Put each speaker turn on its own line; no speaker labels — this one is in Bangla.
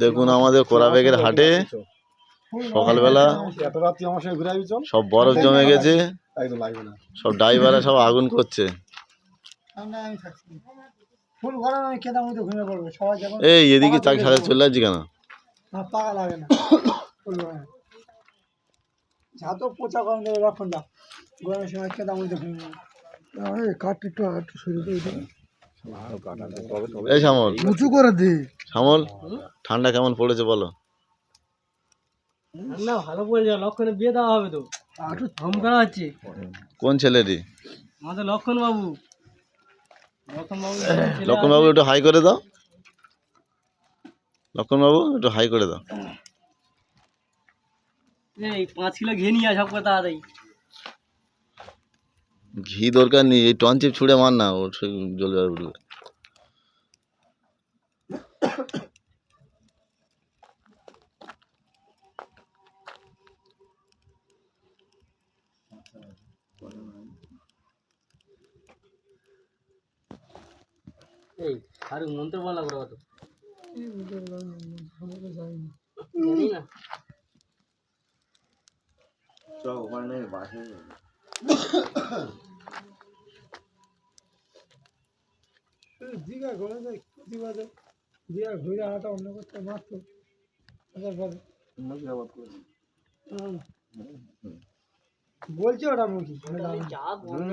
দেখুন আমাদের কোরাবেগের হাটে সকালবেলা সব বরফ জমে গেছে, সব ড্রাইভাররা সব আগুন করছে। এই এদিকে চাকরি সাথে চলে যাচ্ছি কেন? এই শ্যামল, উঁচু করে দে। শ্যামল, ঠান্ডা কেমন পড়েছে বলো?
না ভালো পড়েছে, লক্ষণে বিয়ে দেওয়া হবে তো। ধমকানো হচ্ছে।
কোন ছেলেটি?
আমাদের লক্ষণ বাবু।
লক্ষণ বাবু একটু হাই করে দাও। লক্ষণ বাবু একটু হাই করে দাও।
এই 5 কিলো ঘি নিয়ে সব কথা তাড়াতাড়ি।
ঘি দরকার নেই, এই টনচিপ ছুঁড়ে মার না, ওর জ্বলে উঠবে।
এই আর মন্ত্র বলা করে কত জানি না।
চল ওখানে বাসে
দীঘা ঘুরে যায়, দীঘা ঘুরে আটা অন্য করতে মাত্র বলছে ওটা মুখী